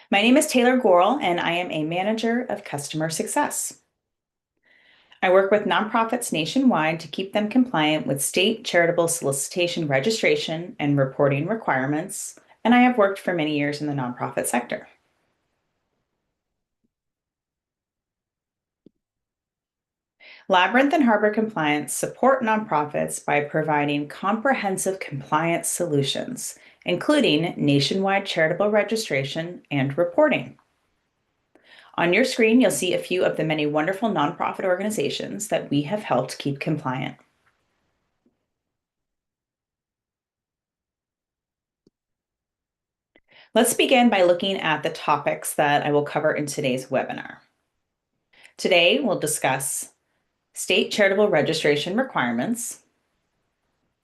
My name is Taylor Gorel, and I am a manager of customer success. I work with nonprofits nationwide to keep them compliant with state charitable solicitation registration and reporting requirements, and I have worked for many years in the nonprofit sector. Labyrinth and Harbor Compliance support nonprofits by providing comprehensive compliance solutions, including nationwide charitable registration and reporting. On your screen, you'll see a few of the many wonderful nonprofit organizations that we have helped keep compliant. Let's begin by looking at the topics that I will cover in today's webinar. Today, we'll discuss state charitable registration requirements,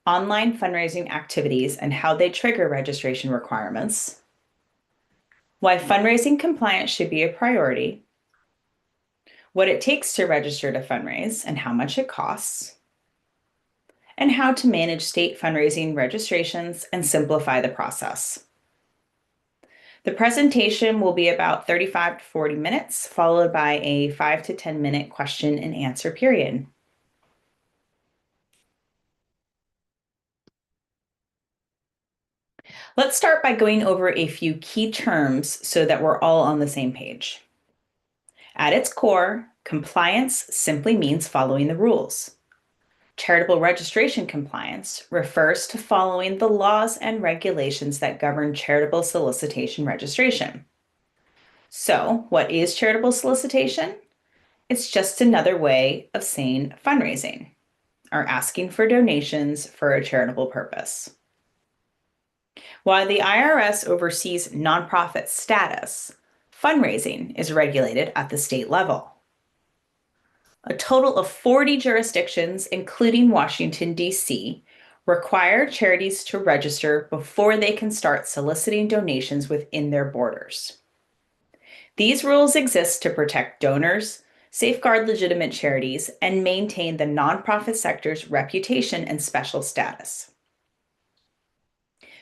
online fundraising activities and how they trigger registration requirements, why fundraising compliance should be a priority, what it takes to register to fundraise and how much it costs, and how to manage state fundraising registrations and simplify the process. The presentation will be about 35 to 40 minutes, followed by a 5 to 10 minute question and answer period. Let's start by going over a few key terms so that we're all on the same page. At its core, compliance simply means following the rules. Charitable registration compliance refers to following the laws and regulations that govern charitable solicitation registration. So, what is charitable solicitation? It's just another way of saying fundraising, or asking for donations for a charitable purpose. While the IRS oversees nonprofit status, fundraising is regulated at the state level. A total of 40 jurisdictions, including Washington, D.C., require charities to register before they can start soliciting donations within their borders. These rules exist to protect donors, safeguard legitimate charities, and maintain the nonprofit sector's reputation and special status.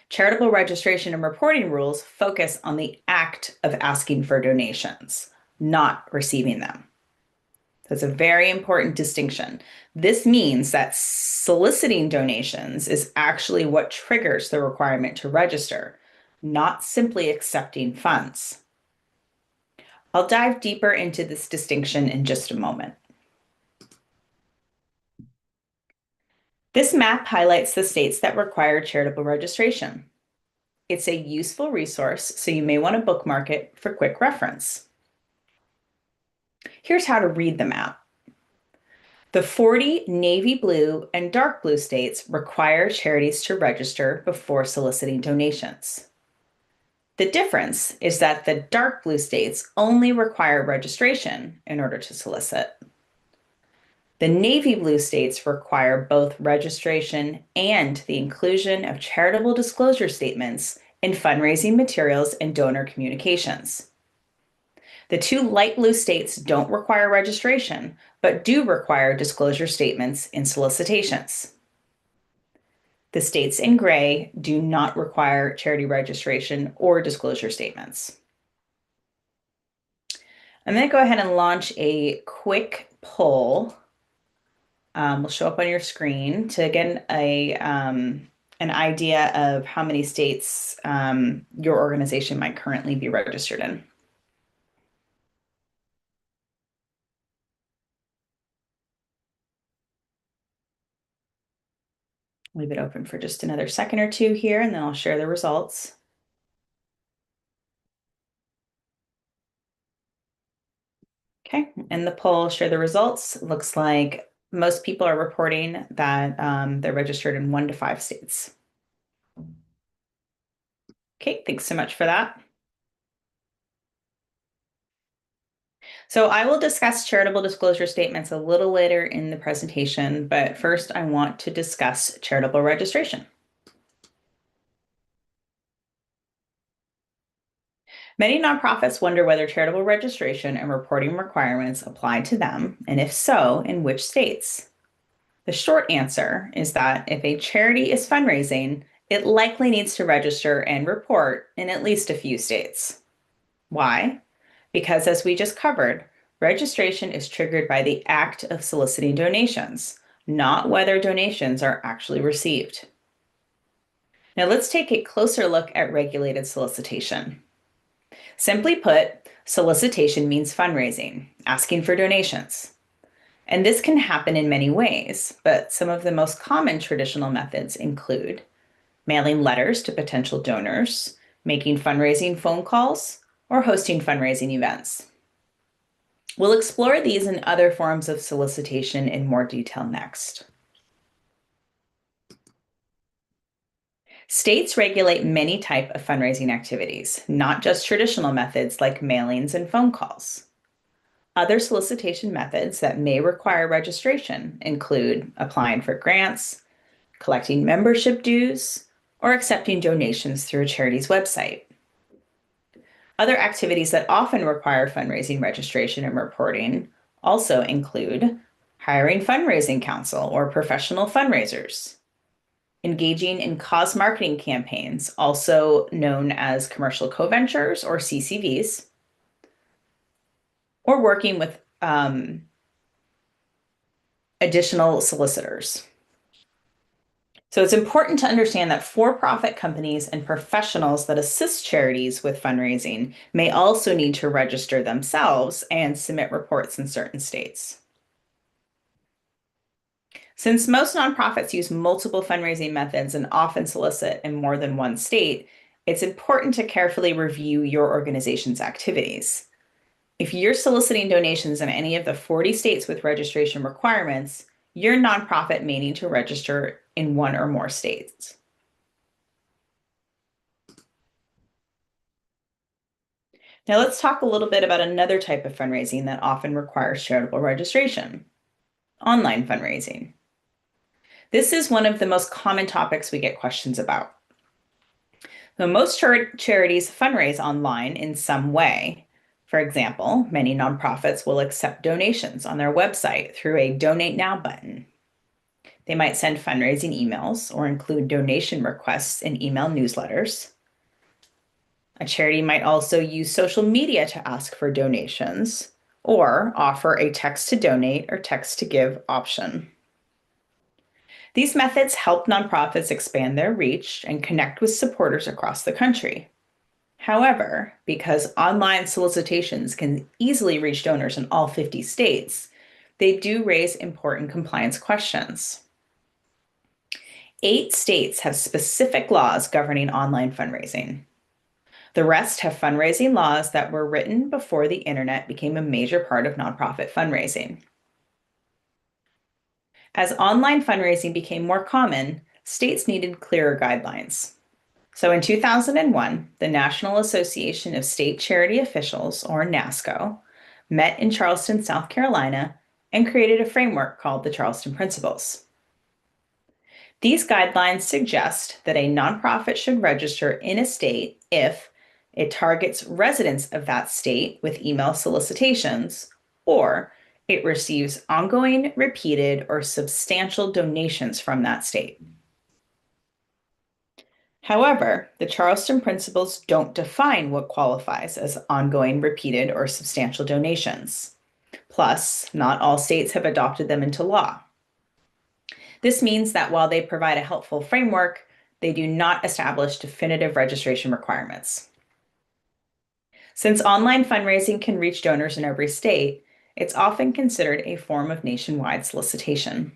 Charitable registration and reporting rules focus on the act of asking for donations, not receiving them. That's a very important distinction. This means that soliciting donations is actually what triggers the requirement to register, not simply accepting funds. I'll dive deeper into this distinction in just a moment. This map highlights the states that require charitable registration. It's a useful resource, so you may want to bookmark it for quick reference. Here's how to read the map. The 40 navy blue and dark blue states require charities to register before soliciting donations. The difference is that the dark blue states only require registration in order to solicit. The navy blue states require both registration and the inclusion of charitable disclosure statements in fundraising materials and donor communications. The two light blue states don't require registration, but do require disclosure statements in solicitations. The states in gray do not require charity registration or disclosure statements. I'm going to go ahead and launch a quick poll. Will show up on your screen to get an idea of how many states your organization might currently be registered in. Leave it open for just another second or two here, and then I'll share the results. Okay, and the poll share the results. Looks like most people are reporting that they're registered in 1 to 5 states. Okay, thanks so much for that. So I will discuss charitable disclosure statements a little later in the presentation, but first I want to discuss charitable registration. Many nonprofits wonder whether charitable registration and reporting requirements apply to them, and if so, in which states. The short answer is that if a charity is fundraising, it likely needs to register and report in at least a few states. Why? Because as we just covered, registration is triggered by the act of soliciting donations, not whether donations are actually received. Now let's take a closer look at regulated solicitation. Simply put, solicitation means fundraising, asking for donations. And this can happen in many ways, but some of the most common traditional methods include mailing letters to potential donors, making fundraising phone calls, or hosting fundraising events. We'll explore these and other forms of solicitation in more detail next. States regulate many types of fundraising activities, not just traditional methods like mailings and phone calls. Other solicitation methods that may require registration include applying for grants, collecting membership dues, or accepting donations through a charity's website. Other activities that often require fundraising registration and reporting also include hiring fundraising counsel or professional fundraisers, engaging in cause marketing campaigns, also known as commercial co-ventures or CCVs, or working with additional solicitors. So it's important to understand that for-profit companies and professionals that assist charities with fundraising may also need to register themselves and submit reports in certain states. Since most nonprofits use multiple fundraising methods and often solicit in more than one state, it's important to carefully review your organization's activities. If you're soliciting donations in any of the 40 states with registration requirements, your nonprofit may need to register in one or more states. Now let's talk a little bit about another type of fundraising that often requires charitable registration: online fundraising. This is one of the most common topics we get questions about. So most charities fundraise online in some way. For example, many nonprofits will accept donations on their website through a Donate Now button. They might send fundraising emails or include donation requests in email newsletters. A charity might also use social media to ask for donations or offer a text to donate or text to give option. These methods help nonprofits expand their reach and connect with supporters across the country. However, because online solicitations can easily reach donors in all 50 states, they do raise important compliance questions. 8 states have specific laws governing online fundraising. The rest have fundraising laws that were written before the internet became a major part of nonprofit fundraising. As online fundraising became more common, states needed clearer guidelines. So in 2001, the National Association of State Charity Officials, or NASCO, met in Charleston, South Carolina, and created a framework called the Charleston Principles. These guidelines suggest that a nonprofit should register in a state if it targets residents of that state with email solicitations, or it receives ongoing, repeated, or substantial donations from that state. However, the Charleston Principles don't define what qualifies as ongoing, repeated, or substantial donations. Plus, not all states have adopted them into law. This means that while they provide a helpful framework, they do not establish definitive registration requirements. Since online fundraising can reach donors in every state, it's often considered a form of nationwide solicitation.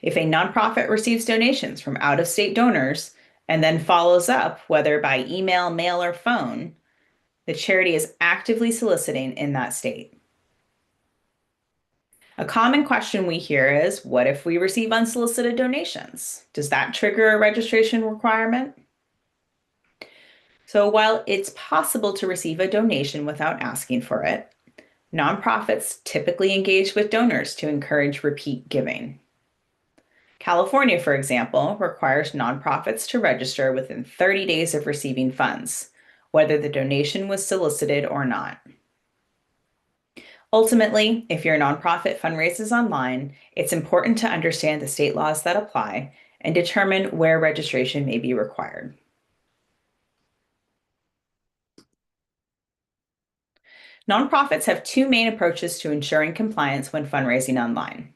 If a nonprofit receives donations from out-of-state donors and then follows up, whether by email, mail, or phone, the charity is actively soliciting in that state. A common question we hear is, what if we receive unsolicited donations? Does that trigger a registration requirement? So while it's possible to receive a donation without asking for it, nonprofits typically engage with donors to encourage repeat giving. California, for example, requires nonprofits to register within 30 days of receiving funds, whether the donation was solicited or not. Ultimately, if your nonprofit fundraises online, it's important to understand the state laws that apply and determine where registration may be required. Nonprofits have two main approaches to ensuring compliance when fundraising online.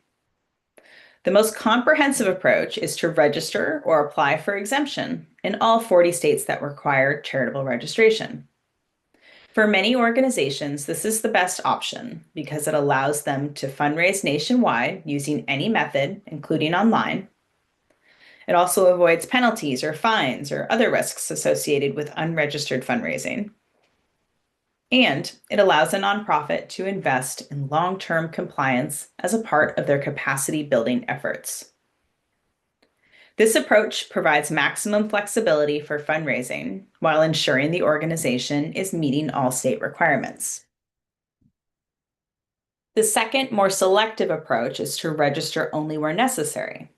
The most comprehensive approach is to register or apply for exemption in all 40 states that require charitable registration. For many organizations, this is the best option because it allows them to fundraise nationwide using any method, including online. It also avoids penalties or fines or other risks associated with unregistered fundraising. And it allows a nonprofit to invest in long-term compliance as a part of their capacity building efforts. This approach provides maximum flexibility for fundraising while ensuring the organization is meeting all state requirements. The second, more selective approach is to register only where necessary.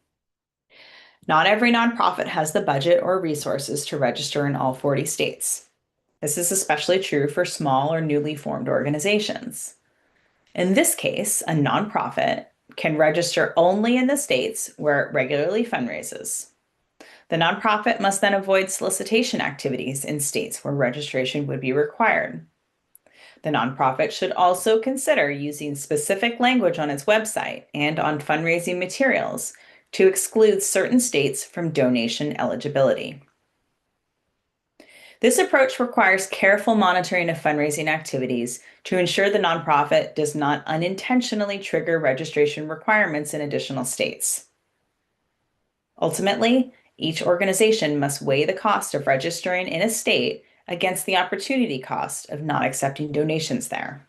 Not every nonprofit has the budget or resources to register in all 40 states. This is especially true for small or newly formed organizations. In this case, a nonprofit can register only in the states where it regularly fundraises. The nonprofit must then avoid solicitation activities in states where registration would be required. The nonprofit should also consider using specific language on its website and on fundraising materials to exclude certain states from donation eligibility. This approach requires careful monitoring of fundraising activities to ensure the nonprofit does not unintentionally trigger registration requirements in additional states. Ultimately, each organization must weigh the cost of registering in a state against the opportunity cost of not accepting donations there.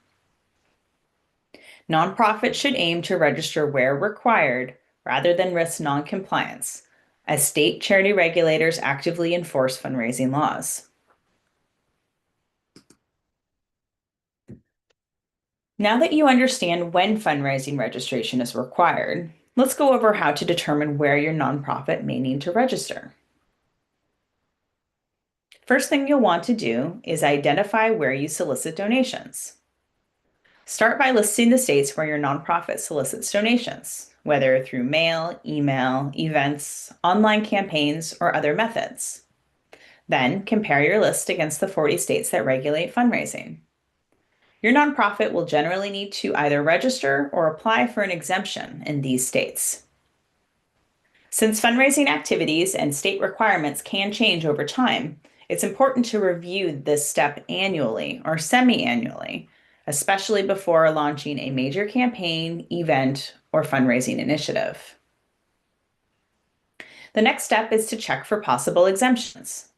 Nonprofits should aim to register where required rather than risk noncompliance, as state charity regulators actively enforce fundraising laws. Now that you understand when fundraising registration is required, let's go over how to determine where your nonprofit may need to register. First thing you'll want to do is identify where you solicit donations. Start by listing the states where your nonprofit solicits donations, whether through mail, email, events, online campaigns, or other methods. Then compare your list against the 40 states that regulate fundraising. Your nonprofit will generally need to either register or apply for an exemption in these states. Since fundraising activities and state requirements can change over time, it's important to review this step annually or semi-annually, especially before launching a major campaign, event, or fundraising initiative. The next step is to check for possible exemptions.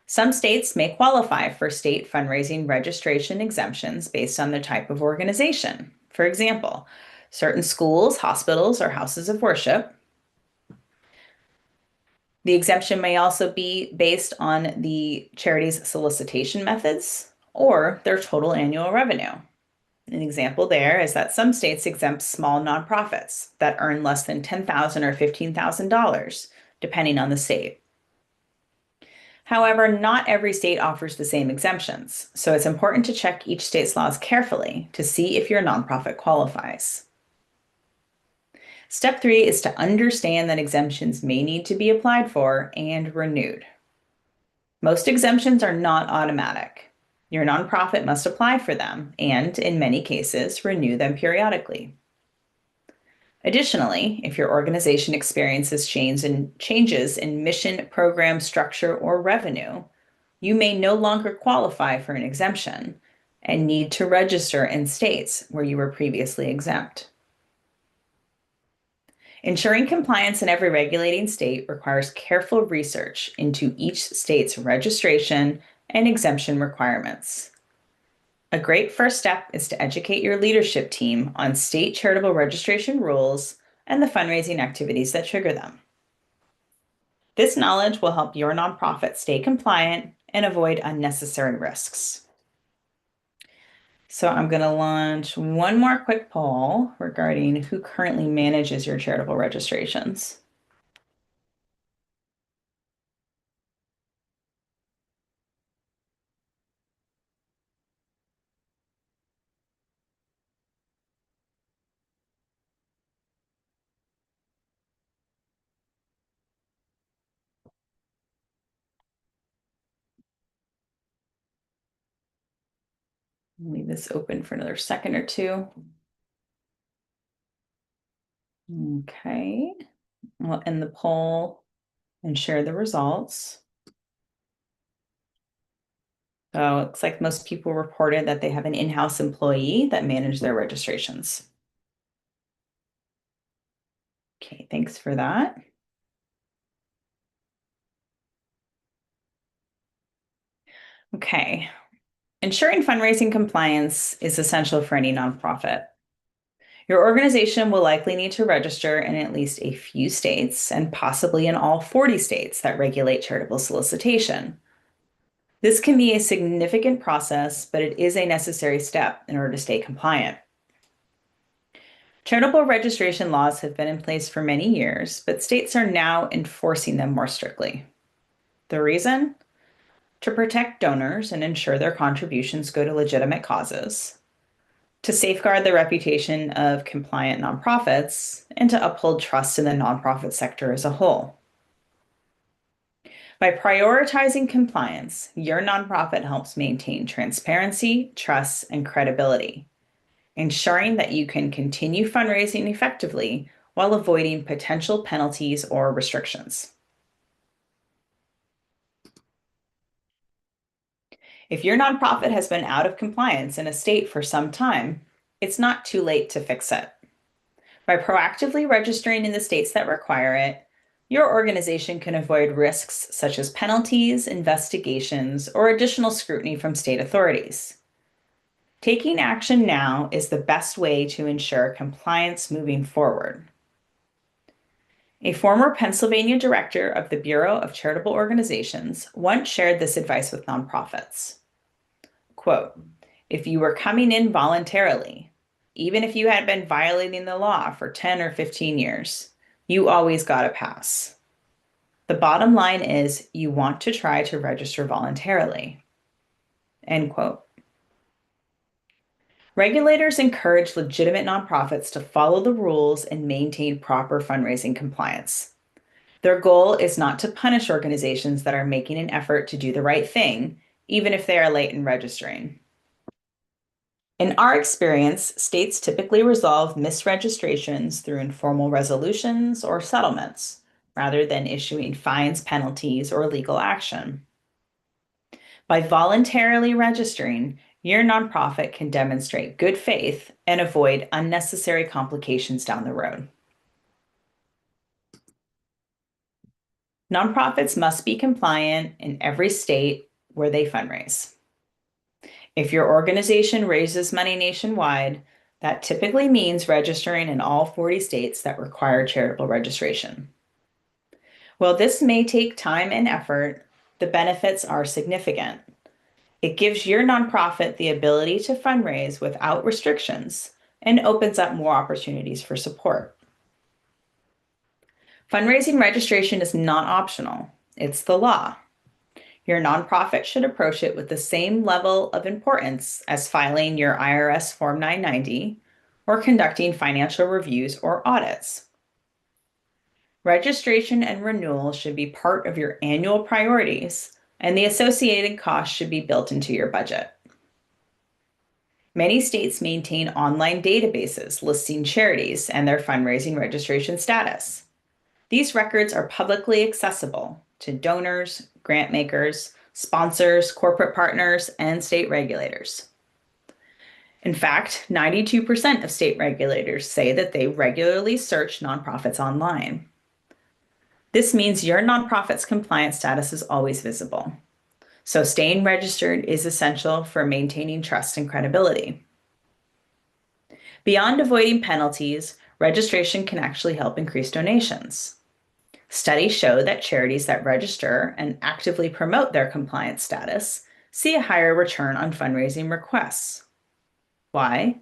Some states may qualify for state fundraising registration exemptions based on the type of organization. For example, certain schools, hospitals, or houses of worship. The exemption may also be based on the charity's solicitation methods or their total annual revenue. An example there is that some states exempt small nonprofits that earn less than $10,000 or $15,000, depending on the state. However, not every state offers the same exemptions, so it's important to check each state's laws carefully to see if your nonprofit qualifies. Step 3 is to understand that exemptions may need to be applied for and renewed. Most exemptions are not automatic. Your nonprofit must apply for them and, in many cases, renew them periodically. Additionally, if your organization experiences changes in mission, program structure, or revenue, you may no longer qualify for an exemption and need to register in states where you were previously exempt. Ensuring compliance in every regulating state requires careful research into each state's registration and exemption requirements. A great first step is to educate your leadership team on state charitable registration rules and the fundraising activities that trigger them. This knowledge will help your nonprofit stay compliant and avoid unnecessary risks. So I'm going to launch one more quick poll regarding who currently manages your charitable registrations. Leave this open for another second or two. Okay, we'll end the poll and share the results. So it looks like most people reported that they have an in-house employee that manage their registrations. Okay, thanks for that. Okay, ensuring fundraising compliance is essential for any nonprofit. Your organization will likely need to register in at least a few states and possibly in all 40 states that regulate charitable solicitation. This can be a significant process, but it is a necessary step in order to stay compliant. Charitable registration laws have been in place for many years, but states are now enforcing them more strictly. The reason? To protect donors and ensure their contributions go to legitimate causes, to safeguard the reputation of compliant nonprofits, and to uphold trust in the nonprofit sector as a whole. By prioritizing compliance, your nonprofit helps maintain transparency, trust, and credibility, ensuring that you can continue fundraising effectively while avoiding potential penalties or restrictions. If your nonprofit has been out of compliance in a state for some time, it's not too late to fix it. By proactively registering in the states that require it, your organization can avoid risks such as penalties, investigations, or additional scrutiny from state authorities. Taking action now is the best way to ensure compliance moving forward. A former Pennsylvania director of the Bureau of Charitable Organizations once shared this advice with nonprofits. Quote, "If you were coming in voluntarily, even if you had been violating the law for 10 or 15 years, you always got a pass. The bottom line is you want to try to register voluntarily." End quote. Regulators encourage legitimate nonprofits to follow the rules and maintain proper fundraising compliance. Their goal is not to punish organizations that are making an effort to do the right thing, even if they are late in registering. In our experience, states typically resolve misregistrations through informal resolutions or settlements, rather than issuing fines, penalties, or legal action. By voluntarily registering, your nonprofit can demonstrate good faith and avoid unnecessary complications down the road. Nonprofits must be compliant in every state where they fundraise. If your organization raises money nationwide, that typically means registering in all 40 states that require charitable registration. While this may take time and effort, the benefits are significant. It gives your nonprofit the ability to fundraise without restrictions and opens up more opportunities for support. Fundraising registration is not optional, it's the law. Your nonprofit should approach it with the same level of importance as filing your IRS Form 990 or conducting financial reviews or audits. Registration and renewal should be part of your annual priorities, and the associated costs should be built into your budget. Many states maintain online databases listing charities and their fundraising registration status. These records are publicly accessible to donors, grant makers, sponsors, corporate partners, and state regulators. In fact, 92% of state regulators say that they regularly search nonprofits online. This means your nonprofit's compliance status is always visible. So staying registered is essential for maintaining trust and credibility. Beyond avoiding penalties, registration can actually help increase donations. Studies show that charities that register and actively promote their compliance status see a higher return on fundraising requests. Why?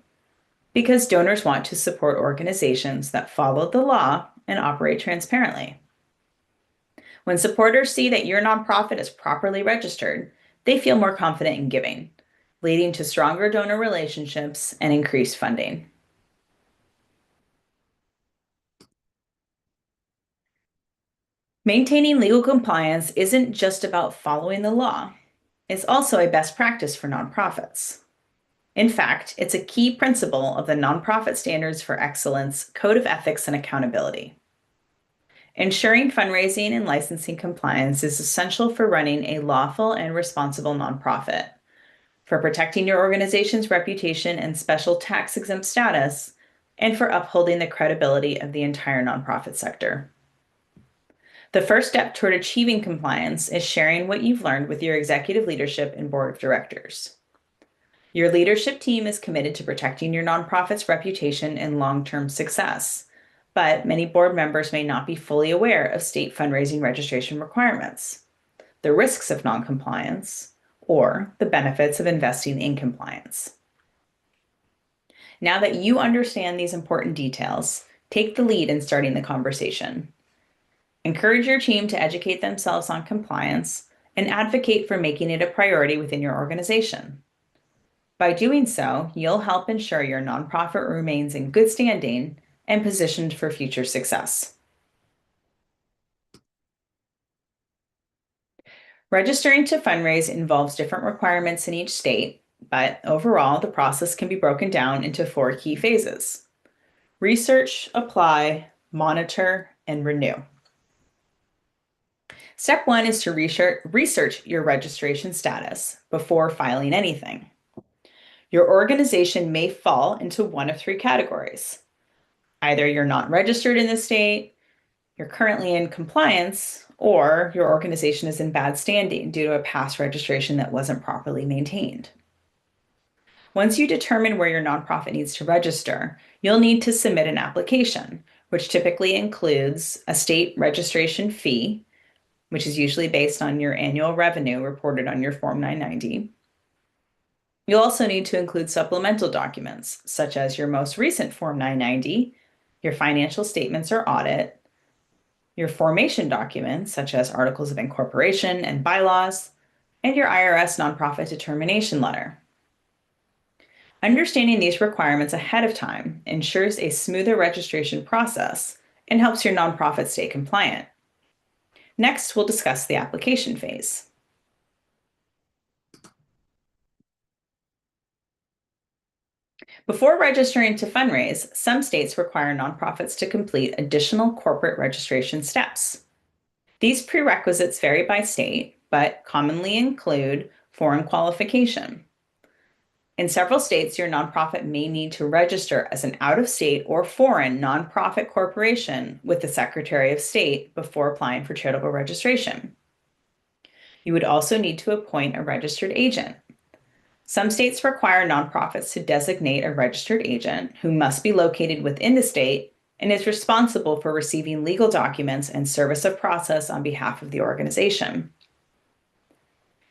Because donors want to support organizations that follow the law and operate transparently. When supporters see that your nonprofit is properly registered, they feel more confident in giving, leading to stronger donor relationships and increased funding. Maintaining legal compliance isn't just about following the law. It's also a best practice for nonprofits. In fact, it's a key principle of the Nonprofit Standards for Excellence Code of Ethics and Accountability. Ensuring fundraising and licensing compliance is essential for running a lawful and responsible nonprofit, for protecting your organization's reputation and special tax-exempt status, and for upholding the credibility of the entire nonprofit sector. The first step toward achieving compliance is sharing what you've learned with your executive leadership and board of directors. Your leadership team is committed to protecting your nonprofit's reputation and long-term success, but many board members may not be fully aware of state fundraising registration requirements, the risks of noncompliance, or the benefits of investing in compliance. Now that you understand these important details, take the lead in starting the conversation. Encourage your team to educate themselves on compliance and advocate for making it a priority within your organization. By doing so, you'll help ensure your nonprofit remains in good standing and positioned for future success. Registering to fundraise involves different requirements in each state, but overall, the process can be broken down into 4 key phases: research, apply, monitor, and renew. Step 1 is to research your registration status before filing anything. Your organization may fall into one of 3 categories. Either you're not registered in the state, you're currently in compliance, or your organization is in bad standing due to a past registration that wasn't properly maintained. Once you determine where your nonprofit needs to register, you'll need to submit an application, which typically includes a state registration fee, which is usually based on your annual revenue reported on your Form 990. You'll also need to include supplemental documents, such as your most recent Form 990, your financial statements or audit, your formation documents, such as articles of incorporation and bylaws, and your IRS nonprofit determination letter. Understanding these requirements ahead of time ensures a smoother registration process and helps your nonprofit stay compliant. Next, we'll discuss the application phase. Before registering to fundraise, some states require nonprofits to complete additional corporate registration steps. These prerequisites vary by state, but commonly include foreign qualification. In several states, your nonprofit may need to register as an out-of-state or foreign nonprofit corporation with the Secretary of State before applying for charitable registration. You would also need to appoint a registered agent. Some states require nonprofits to designate a registered agent who must be located within the state and is responsible for receiving legal documents and service of process on behalf of the organization.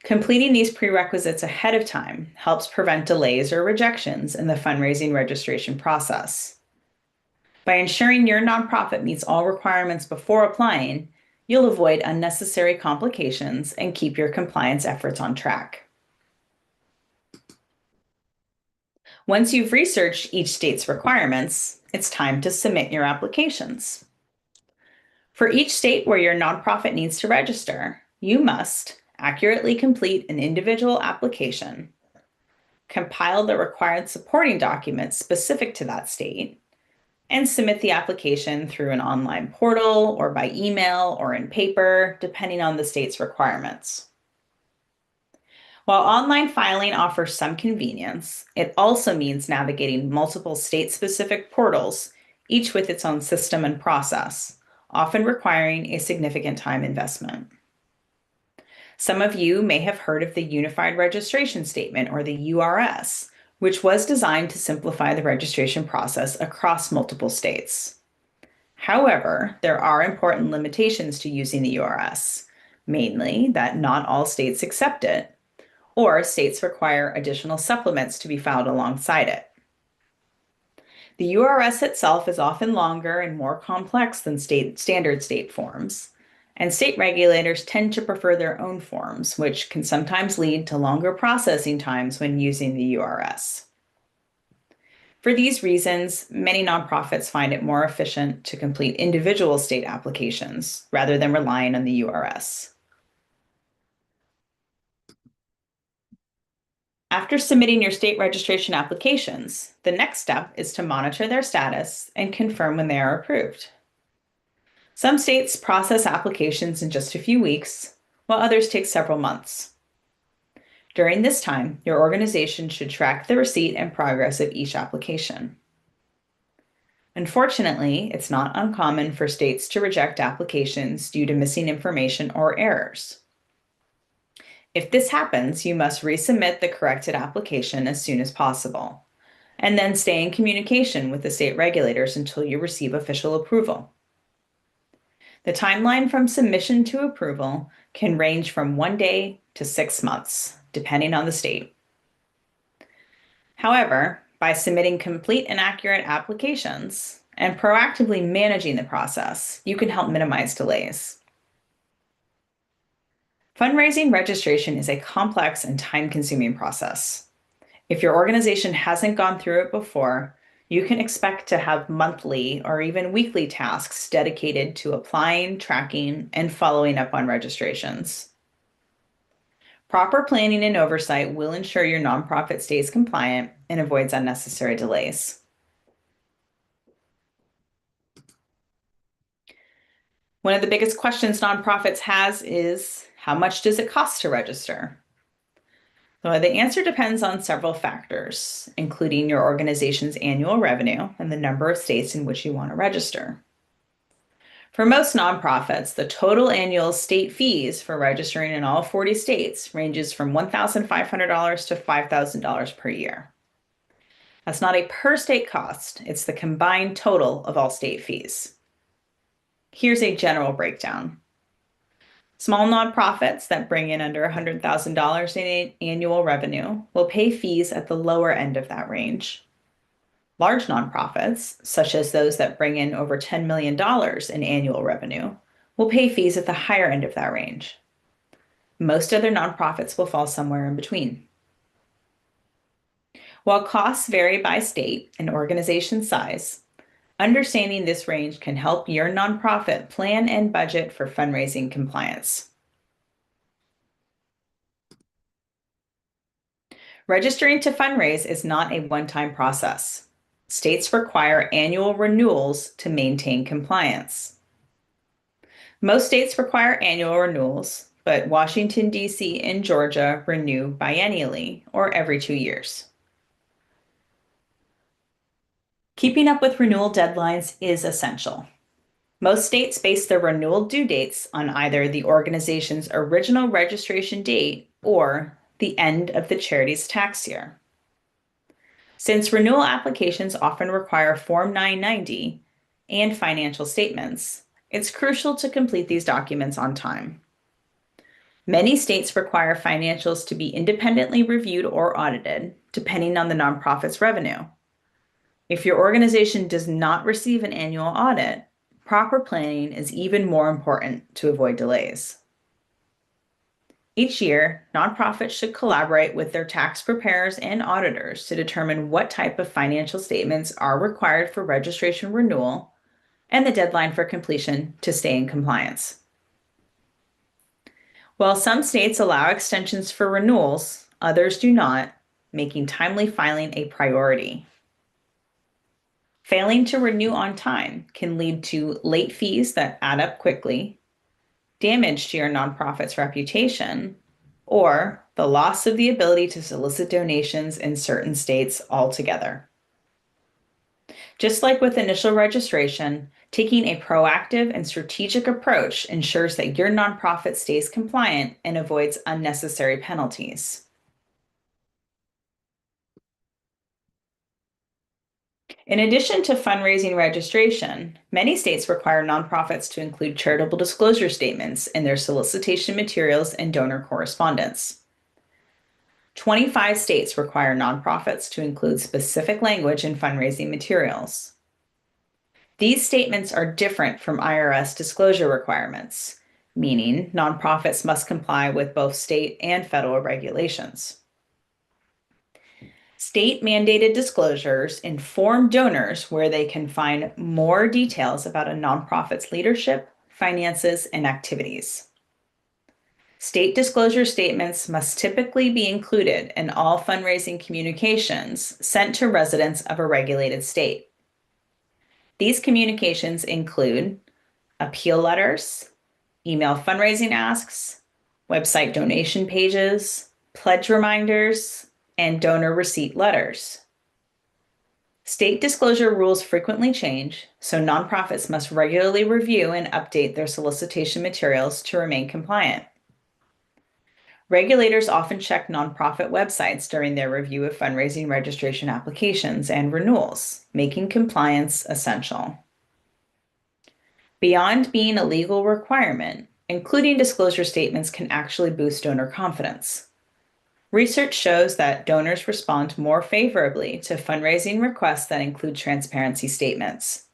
Completing these prerequisites ahead of time helps prevent delays or rejections in the fundraising registration process. By ensuring your nonprofit meets all requirements before applying, you'll avoid unnecessary complications and keep your compliance efforts on track. Once you've researched each state's requirements, it's time to submit your applications. For each state where your nonprofit needs to register, you must accurately complete an individual application, compile the required supporting documents specific to that state, and submit the application through an online portal or by email or in paper, depending on the state's requirements. While online filing offers some convenience, it also means navigating multiple state-specific portals, each with its own system and process, often requiring a significant time investment. Some of you may have heard of the Unified Registration Statement, or the URS, which was designed to simplify the registration process across multiple states. However, there are important limitations to using the URS, mainly that not all states accept it, or states require additional supplements to be filed alongside it. The URS itself is often longer and more complex than standard state forms, and state regulators tend to prefer their own forms, which can sometimes lead to longer processing times when using the URS. For these reasons, many nonprofits find it more efficient to complete individual state applications rather than relying on the URS. After submitting your state registration applications, the next step is to monitor their status and confirm when they are approved. Some states process applications in just a few weeks, while others take several months. During this time, your organization should track the receipt and progress of each application. Unfortunately, it's not uncommon for states to reject applications due to missing information or errors. If this happens, you must resubmit the corrected application as soon as possible, and then stay in communication with the state regulators until you receive official approval. The timeline from submission to approval can range from 1 day to 6 months, depending on the state. However, by submitting complete and accurate applications and proactively managing the process, you can help minimize delays. Fundraising registration is a complex and time-consuming process. If your organization hasn't gone through it before, you can expect to have monthly or even weekly tasks dedicated to applying, tracking, and following up on registrations. Proper planning and oversight will ensure your nonprofit stays compliant and avoids unnecessary delays. One of the biggest questions nonprofits has is, how much does it cost to register? Well, the answer depends on several factors, including your organization's annual revenue and the number of states in which you want to register. For most nonprofits, the total annual state fees for registering in all 40 states ranges from $1,500 to $5,000 per year. That's not a per state cost, it's the combined total of all state fees. Here's a general breakdown. Small nonprofits that bring in under $100,000 in annual revenue will pay fees at the lower end of that range. Large nonprofits, such as those that bring in over $10 million in annual revenue, will pay fees at the higher end of that range. Most other nonprofits will fall somewhere in between. While costs vary by state and organization size, understanding this range can help your nonprofit plan and budget for fundraising compliance. Registering to fundraise is not a one-time process. States require annual renewals to maintain compliance. Most states require annual renewals, but Washington, D.C. and Georgia renew biennially, or every 2 years. Keeping up with renewal deadlines is essential. Most states base their renewal due dates on either the organization's original registration date or the end of the charity's tax year. Since renewal applications often require Form 990 and financial statements, it's crucial to complete these documents on time. Many states require financials to be independently reviewed or audited, depending on the nonprofit's revenue. If your organization does not receive an annual audit, proper planning is even more important to avoid delays. Each year, nonprofits should collaborate with their tax preparers and auditors to determine what type of financial statements are required for registration renewal and the deadline for completion to stay in compliance. While some states allow extensions for renewals, others do not, making timely filing a priority. Failing to renew on time can lead to late fees that add up quickly, damage to your nonprofit's reputation, or the loss of the ability to solicit donations in certain states altogether. Just like with initial registration, taking a proactive and strategic approach ensures that your nonprofit stays compliant and avoids unnecessary penalties. In addition to fundraising registration, many states require nonprofits to include charitable disclosure statements in their solicitation materials and donor correspondence. 25 states require nonprofits to include specific language in fundraising materials. These statements are different from IRS disclosure requirements, meaning nonprofits must comply with both state and federal regulations. State-mandated disclosures inform donors where they can find more details about a nonprofit's leadership, finances, and activities. State disclosure statements must typically be included in all fundraising communications sent to residents of a regulated state. These communications include appeal letters, email fundraising asks, website donation pages, pledge reminders, and donor receipt letters. State disclosure rules frequently change, so nonprofits must regularly review and update their solicitation materials to remain compliant. Regulators often check nonprofit websites during their review of fundraising registration applications and renewals, making compliance essential. Beyond being a legal requirement, including disclosure statements can actually boost donor confidence. Research shows that donors respond more favorably to fundraising requests that include transparency statements.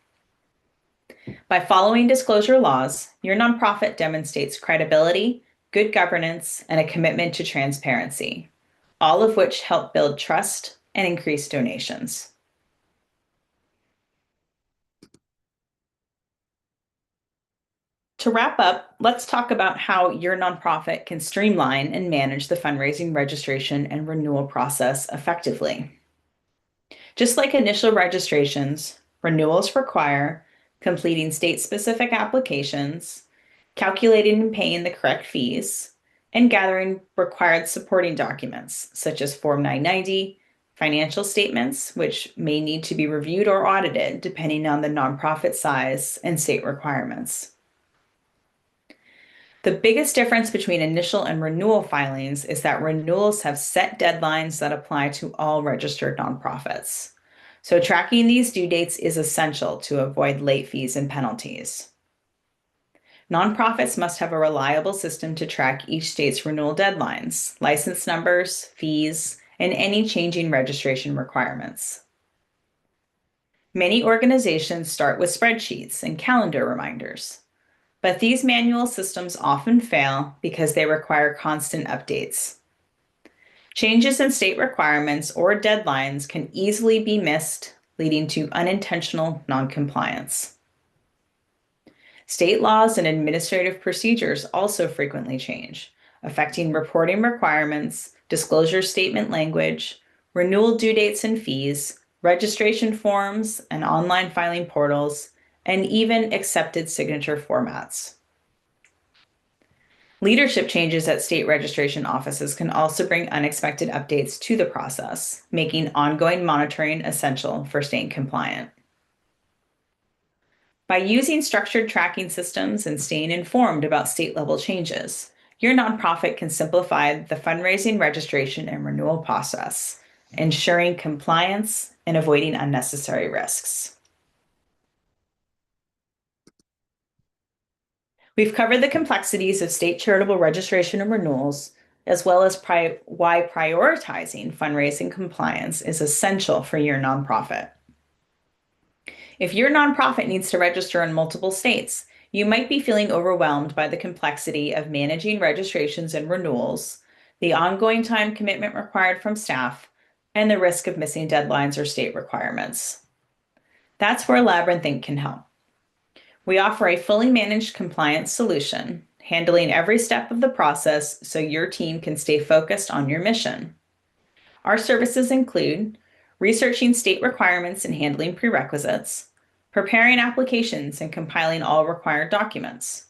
By following disclosure laws, your nonprofit demonstrates credibility, good governance, and a commitment to transparency, all of which help build trust and increase donations. To wrap up, let's talk about how your nonprofit can streamline and manage the fundraising registration and renewal process effectively. Just like initial registrations, renewals require completing state-specific applications, calculating and paying the correct fees, and gathering required supporting documents such as Form 990, financial statements, which may need to be reviewed or audited depending on the nonprofit size and state requirements. The biggest difference between initial and renewal filings is that renewals have set deadlines that apply to all registered nonprofits. So tracking these due dates is essential to avoid late fees and penalties. Nonprofits must have a reliable system to track each state's renewal deadlines, license numbers, fees, and any changing registration requirements. Many organizations start with spreadsheets and calendar reminders. But these manual systems often fail because they require constant updates. Changes in state requirements or deadlines can easily be missed, leading to unintentional noncompliance. State laws and administrative procedures also frequently change, affecting reporting requirements, disclosure statement language, renewal due dates and fees, registration forms and online filing portals, and even accepted signature formats. Leadership changes at state registration offices can also bring unexpected updates to the process, making ongoing monitoring essential for staying compliant. By using structured tracking systems and staying informed about state-level changes, your nonprofit can simplify the fundraising, registration, and renewal process, ensuring compliance and avoiding unnecessary risks. We've covered the complexities of state charitable registration and renewals, as well as why prioritizing fundraising compliance is essential for your nonprofit. If your nonprofit needs to register in multiple states, you might be feeling overwhelmed by the complexity of managing registrations and renewals, the ongoing time commitment required from staff, and the risk of missing deadlines or state requirements. That's where Labyrinth Inc. can help. We offer a fully managed compliance solution, handling every step of the process so your team can stay focused on your mission. Our services include researching state requirements and handling prerequisites, preparing applications and compiling all required documents,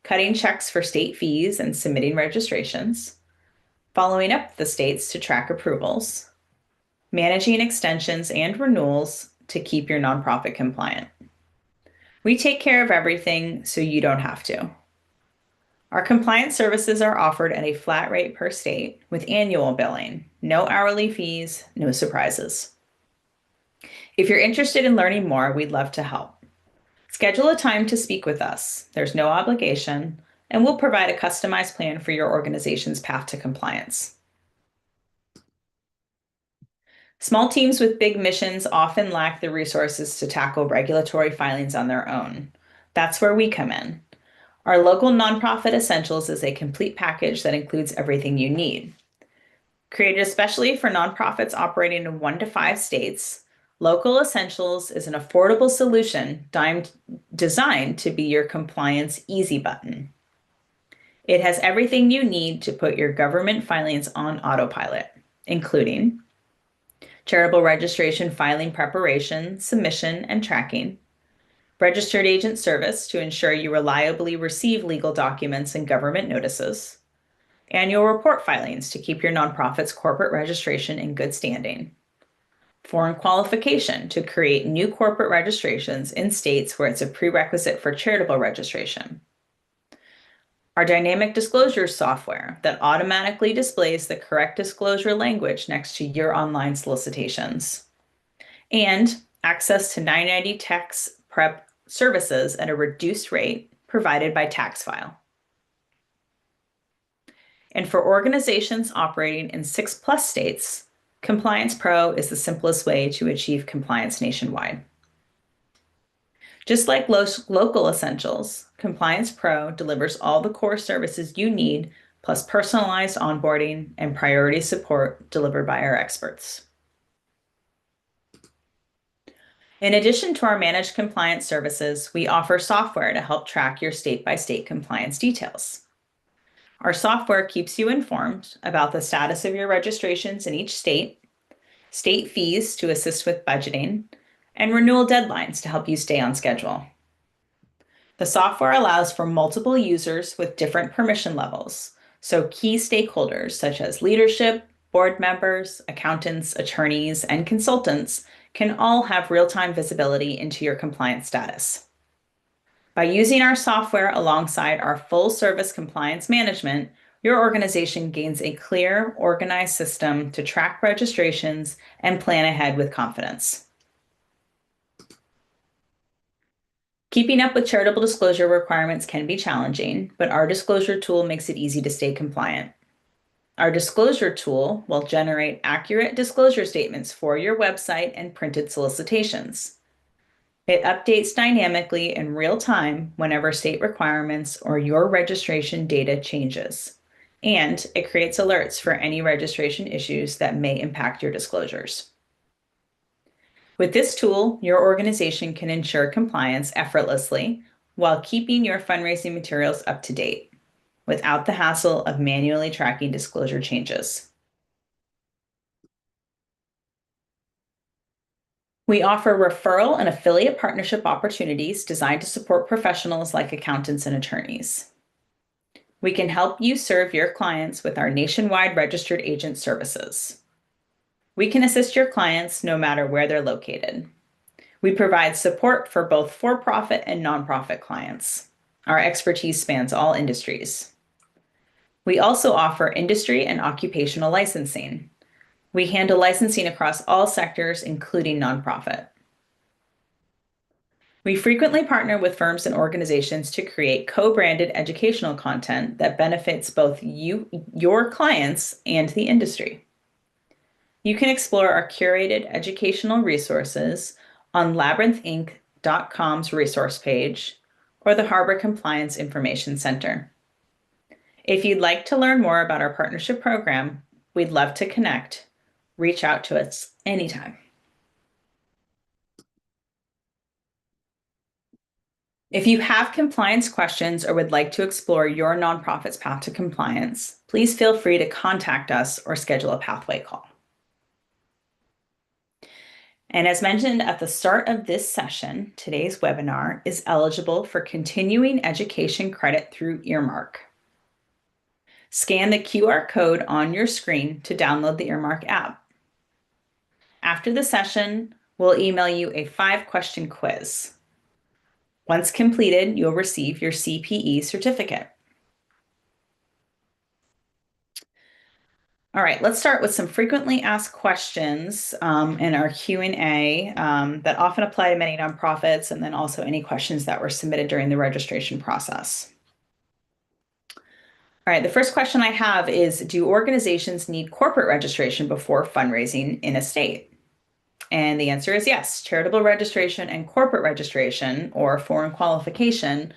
cutting checks for state fees and submitting registrations, following up the states to track approvals, managing extensions and renewals to keep your nonprofit compliant. We take care of everything so you don't have to. Our compliance services are offered at a flat rate per state with annual billing, no hourly fees, no surprises. If you're interested in learning more, we'd love to help. Schedule a time to speak with us. There's no obligation, and we'll provide a customized plan for your organization's path to compliance. Small teams with big missions often lack the resources to tackle regulatory filings on their own. That's where we come in. Our local nonprofit essentials is a complete package that includes everything you need. Created especially for nonprofits operating in 1 to 5 states, Local Essentials is an affordable solution designed to be your compliance easy button. It has everything you need to put your government filings on autopilot, including charitable registration, filing preparation, submission, and tracking, registered agent service to ensure you reliably receive legal documents and government notices, annual report filings to keep your nonprofit's corporate registration in good standing, foreign qualification to create new corporate registrations in states where it's a prerequisite for charitable registration, our dynamic disclosure software that automatically displays the correct disclosure language next to your online solicitations, and access to 990 tax prep services at a reduced rate provided by TaxFile. And for organizations operating in 6+ states, Compliance Pro is the simplest way to achieve compliance nationwide. Just like local essentials, Compliance Pro delivers all the core services you need, plus personalized onboarding and priority support delivered by our experts. In addition to our managed compliance services, we offer software to help track your state-by-state compliance details. Our software keeps you informed about the status of your registrations in each state, state fees to assist with budgeting, and renewal deadlines to help you stay on schedule. The software allows for multiple users with different permission levels, so key stakeholders such as leadership, board members, accountants, attorneys, and consultants can all have real-time visibility into your compliance status. By using our software alongside our full-service compliance management, your organization gains a clear, organized system to track registrations and plan ahead with confidence. Keeping up with charitable disclosure requirements can be challenging, but our disclosure tool makes it easy to stay compliant. Our disclosure tool will generate accurate disclosure statements for your website and printed solicitations. It updates dynamically in real time whenever state requirements or your registration data changes, and it creates alerts for any registration issues that may impact your disclosures. With this tool, your organization can ensure compliance effortlessly while keeping your fundraising materials up to date, without the hassle of manually tracking disclosure changes. We offer referral and affiliate partnership opportunities designed to support professionals like accountants and attorneys. We can help you serve your clients with our nationwide registered agent services. We can assist your clients no matter where they're located. We provide support for both for-profit and nonprofit clients. Our expertise spans all industries. We also offer industry and occupational licensing. We handle licensing across all sectors, including nonprofit. We frequently partner with firms and organizations to create co-branded educational content that benefits both you, your clients, and the industry. You can explore our curated educational resources on labyrinthinc.com's resource page or the Harbor Compliance Information Center. If you'd like to learn more about our partnership program, we'd love to connect. Reach out to us anytime. If you have compliance questions or would like to explore your nonprofit's path to compliance, please feel free to contact us or schedule a pathway call. And as mentioned at the start of this session, today's webinar is eligible for continuing education credit through Earmark. Scan the QR code on your screen to download the Earmark app. After the session, we'll email you a 5-question quiz. Once completed, you'll receive your CPE certificate. All right, let's start with some frequently asked questions in our Q&A that often apply to many nonprofits, and then also any questions that were submitted during the registration process. All right, the first question I have is, do organizations need corporate registration before fundraising in a state? And the answer is yes. Charitable registration and corporate registration, or foreign qualification,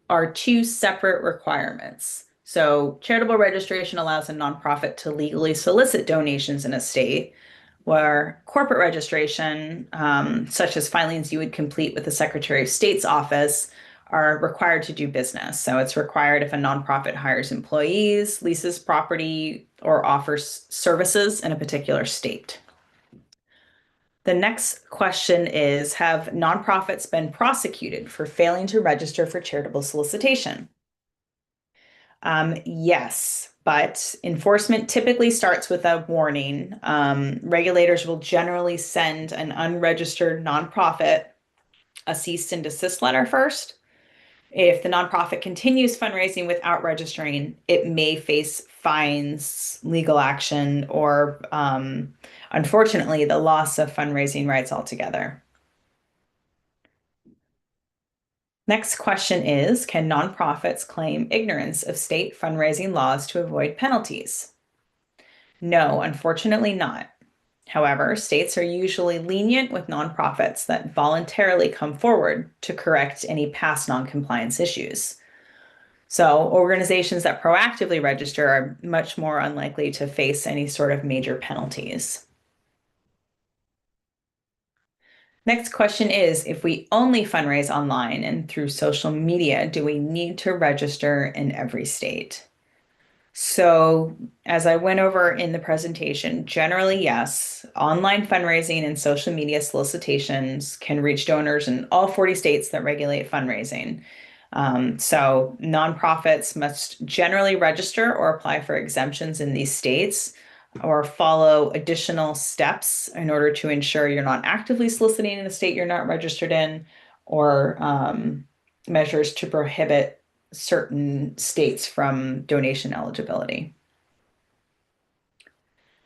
are 2 separate requirements. So charitable registration allows a nonprofit to legally solicit donations in a state, where corporate registration, such as filings you would complete with the Secretary of State's office, are required to do business. So it's required if a nonprofit hires employees, leases property, or offers services in a particular state. The next question is, have nonprofits been prosecuted for failing to register for charitable solicitation? Yes, but enforcement typically starts with a warning. Regulators will generally send an unregistered nonprofit a cease and desist letter first. If the nonprofit continues fundraising without registering, it may face fines, legal action, or unfortunately, the loss of fundraising rights altogether. Next question is, can nonprofits claim ignorance of state fundraising laws to avoid penalties? No, unfortunately not. However, states are usually lenient with nonprofits that voluntarily come forward to correct any past noncompliance issues. So, organizations that proactively register are much more unlikely to face any sort of major penalties. Next question is, if we only fundraise online and through social media, do we need to register in every state? So, as I went over in the presentation, generally, yes, online fundraising and social media solicitations can reach donors in all 40 states that regulate fundraising. So, nonprofits must generally register or apply for exemptions in these states or follow additional steps in order to ensure you're not actively soliciting in a state you're not registered in, or measures to prohibit certain states from donation eligibility.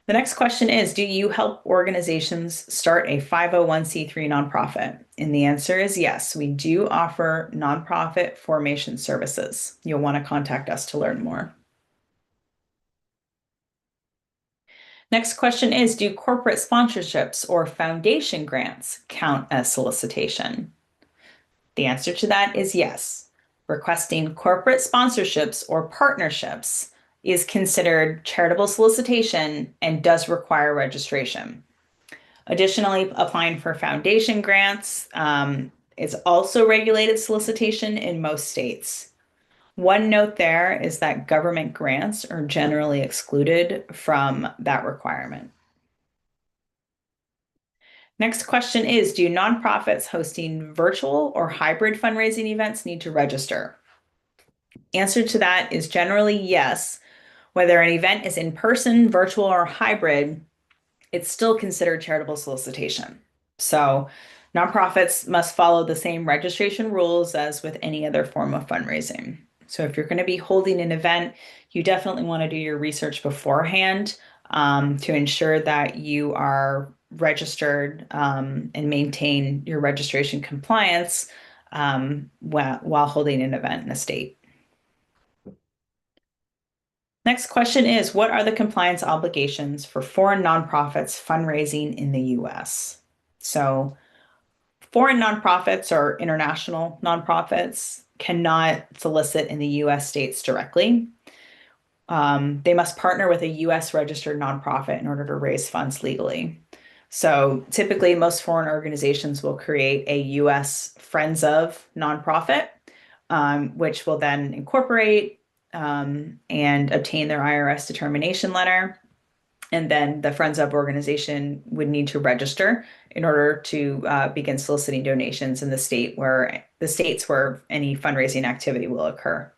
The next question is, do you help organizations start a 501c3 nonprofit? And the answer is yes, we do offer nonprofit formation services. You'll want to contact us to learn more. Next question is, do corporate sponsorships or foundation grants count as solicitation? The answer to that is yes. Requesting corporate sponsorships or partnerships is considered charitable solicitation and does require registration. Additionally, applying for foundation grants is also regulated solicitation in most states. One note there is that government grants are generally excluded from that requirement. Next question is, do nonprofits hosting virtual or hybrid fundraising events need to register? Answer to that is generally yes. Whether an event is in person, virtual, or hybrid, it's still considered charitable solicitation. So nonprofits must follow the same registration rules as with any other form of fundraising. So if you're going to be holding an event, you definitely want to do your research beforehand to ensure that you are registered and maintain your registration compliance while holding an event in a state. Next question is, what are the compliance obligations for foreign nonprofits fundraising in the US? So foreign nonprofits or international nonprofits cannot solicit in the US states directly. They must partner with a US registered nonprofit in order to raise funds legally. So typically, most foreign organizations will create a US Friends of nonprofit, which will then incorporate and obtain their IRS determination letter. And then the Friends of organization would need to register in order to begin soliciting donations in the states where any fundraising activity will occur.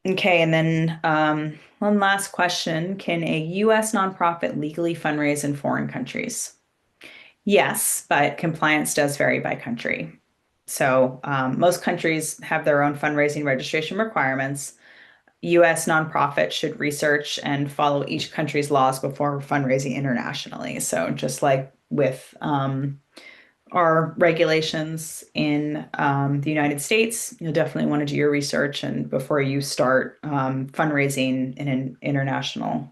Okay, and then one last question. Can a US nonprofit legally fundraise in foreign countries? Yes, but compliance does vary by country. So most countries have their own fundraising registration requirements. US nonprofits should research and follow each country's laws before fundraising internationally. So just like with our regulations in the United States, you'll definitely want to do your research and before you start fundraising in an international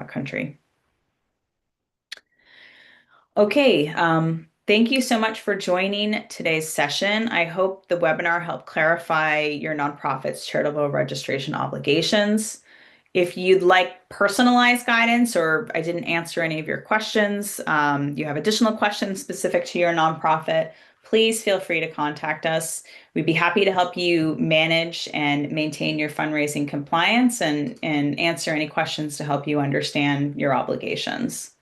country. Okay, thank you so much for joining today's session. I hope the webinar helped clarify your nonprofit's charitable registration obligations. If you'd like personalized guidance or I didn't answer any of your questions, you have additional questions specific to your nonprofit, please feel free to contact us. We'd be happy to help you manage and maintain your fundraising compliance and answer any questions to help you understand your obligations.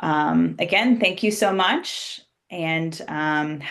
Again, thank you so much, and have